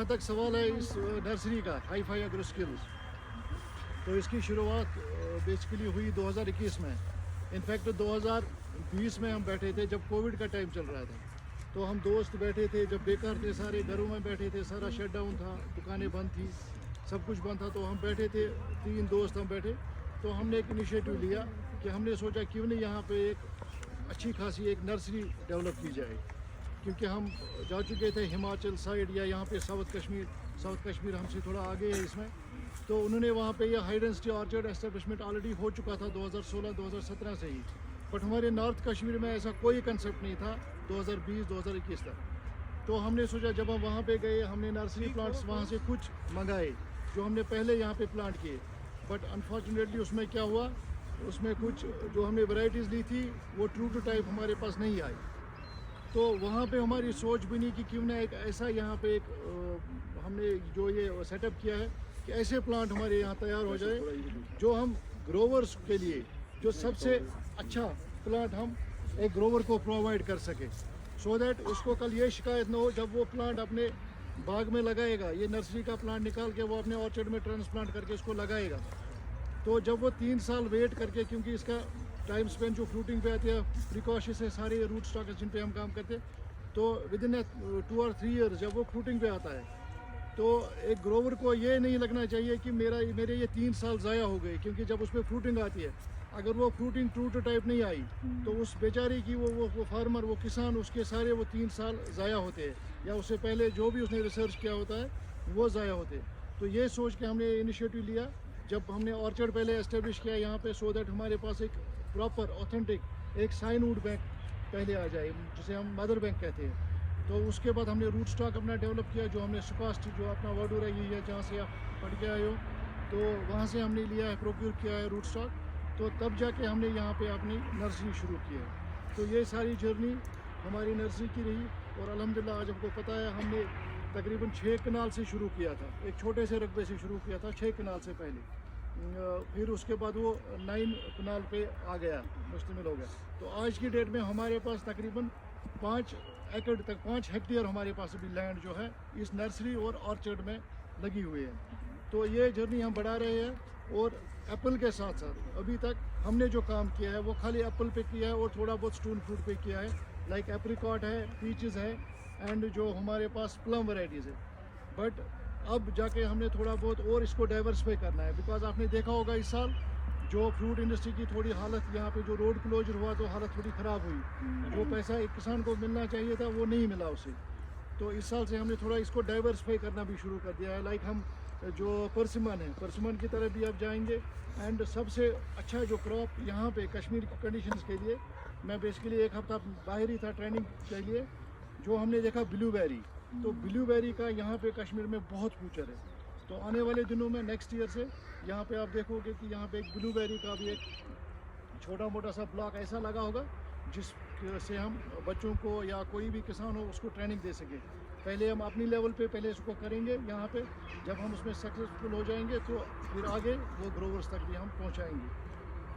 जहाँ तक सवाल है इस नर्सरी का हाई फाई एग्रो स्किल्स, तो इसकी शुरुआत बेसिकली हुई 2021 में। इनफैक्ट 2020 में हम बैठे थे जब कोविड का टाइम चल रहा था, तो हम दोस्त बैठे थे जब बेकार थे, सारे घरों में बैठे थे, सारा शट डाउन था, दुकानें बंद थी, सब कुछ बंद था। तो हम बैठे थे, 3 दोस्त हम बैठे, तो हमने एक इनिशिएटिव लिया कि हमने सोचा क्यों नहीं यहाँ पे एक अच्छी खासी एक नर्सरी डेवलप की जाए, क्योंकि हम जा चुके थे हिमाचल साइड या यहाँ पे साउथ कश्मीर हमसे थोड़ा आगे है इसमें। तो उन्होंने वहाँ पे ये high density orchard establishment already हो चुका था 2016-2017 से ही, बट हमारे नॉर्थ कश्मीर में ऐसा कोई कंसेप्ट नहीं था 2020-2021 तक। तो हमने सोचा जब हम वहाँ पे गए, हमने नर्सरी प्लांट्स वहाँ से कुछ मंगाए जो हमने पहले यहाँ पे प्लांट किए, बट अनफॉर्चुनेटली उसमें क्या हुआ, उसमें कुछ जो हमने वैरायटीज़ ली थी वो ट्रू टू टाइप हमारे पास नहीं आई। तो वहाँ पे हमारी सोच बनी कि क्यों ना एक ऐसा यहाँ पे एक हमने जो ये सेटअप किया है कि ऐसे प्लांट हमारे यहाँ तैयार हो जाए जो हम ग्रोवर्स के लिए जो सबसे अच्छा प्लांट हम एक ग्रोवर को प्रोवाइड कर सके, सो दैट उसको कल ये शिकायत ना हो जब वो प्लांट अपने बाग में लगाएगा, ये नर्सरी का प्लांट निकाल के वो अपने ऑर्चर्ड में ट्रांसप्लांट करके इसको लगाएगा, तो जब वो 3 साल वेट करके, क्योंकि इसका टाइम स्पेंड जो फ्रूटिंग पे आती है प्रिकॉशंस है सारे रूट स्टॉक जिन पे हम काम करते हैं, तो विद इन 2 और 3 ईयर्स जब वो फ्रूटिंग पे आता है, तो एक ग्रोवर को ये नहीं लगना चाहिए कि मेरे ये 3 साल ज़ाया हो गए, क्योंकि जब उसमें फ्रूटिंग आती है, अगर वो फ्रूटिंग ट्रू टू टाइप नहीं आई तो उस बेचारे की वो फार्मर, वो किसान, उसके सारे वो 3 साल ज़ाया होते हैं, या उससे पहले जो भी उसने रिसर्च किया होता है वो ज़ाया होते हैं। तो ये सोच के हमने इनिशिएटिव लिया जब हमने ऑर्चर्ड पहले एस्टेब्लिश किया यहाँ पे, सो दैट हमारे पास एक प्रॉपर ऑथेंटिक एक साइनवुड बैंक पहले आ जाए, जिसे हम मदर बैंक कहते हैं। तो उसके बाद हमने रूट स्टॉक अपना डेवलप किया, जो हमने सुकास्ट जो अपना वाडूरा यही है जहाँ से आप पढ़ के आए हो, तो वहाँ से हमने लिया है, प्रोक्योर किया है रूट स्टॉक, तो तब जाके हमने यहाँ पे अपनी नर्सरी शुरू की है। तो ये सारी जर्नी हमारी नर्सरी की रही, और अल्हम्दुलिल्लाह आज हमको पता है हमने तकरीबन 6 कनाल से शुरू किया था, एक छोटे से रकबे से शुरू किया था 6 कनाल से पहले, फिर उसके बाद वो 9 कनाल पे आ गया, मुश्तमिल हो गया। तो आज की डेट में हमारे पास तकरीबन 5 एकड़ तक 5 हेक्टेयर हमारे पास अभी लैंड जो है इस नर्सरी और ऑर्चर्ड में लगी हुई है। तो ये जर्नी हम बढ़ा रहे हैं, और एप्पल के साथ साथ अभी तक हमने जो काम किया है वो खाली एप्पल पे किया है और थोड़ा बहुत स्टोन फ्रूट पे किया है, लाइक एप्रिकॉट है, पीचेस है, एंड जो हमारे पास प्लम वैरायटीज़ है। बट अब जाके हमने थोड़ा बहुत और इसको डाइवर्सिफाई करना है, बिकॉज आपने देखा होगा इस साल जो फ्रूट इंडस्ट्री की थोड़ी हालत, यहाँ पे जो रोड क्लोजर हुआ तो हालत थोड़ी ख़राब हुई, जो पैसा एक किसान को मिलना चाहिए था वो नहीं मिला उसे। तो इस साल से हमने थोड़ा इसको डाइवर्सिफाई करना भी शुरू कर दिया है, लाइक हम जो परसिमन है, परसिमन की तरफ भी अब जाएंगे। एंड सबसे अच्छा जो क्रॉप यहाँ पे कश्मीर की कंडीशंस के लिए, मैं बेसिकली 1 हफ्ता बाहर ही था ट्रेनिंग के लिए, जो हमने देखा ब्लूबेरी, तो ब्लूबेरी का यहाँ पे कश्मीर में बहुत फ्यूचर है। तो आने वाले दिनों में नेक्स्ट ईयर से यहाँ पे आप देखोगे कि यहाँ पे एक ब्लूबेरी का भी एक छोटा मोटा सा ब्लॉक ऐसा लगा होगा जिससे हम बच्चों को या कोई भी किसान हो उसको ट्रेनिंग दे सके। पहले हम अपनी लेवल पे पहले इसको करेंगे यहाँ पे, जब हम उसमें सक्सेसफुल हो जाएंगे तो फिर आगे वो ग्रोवर्स तक भी हम पहुँचाएंगे।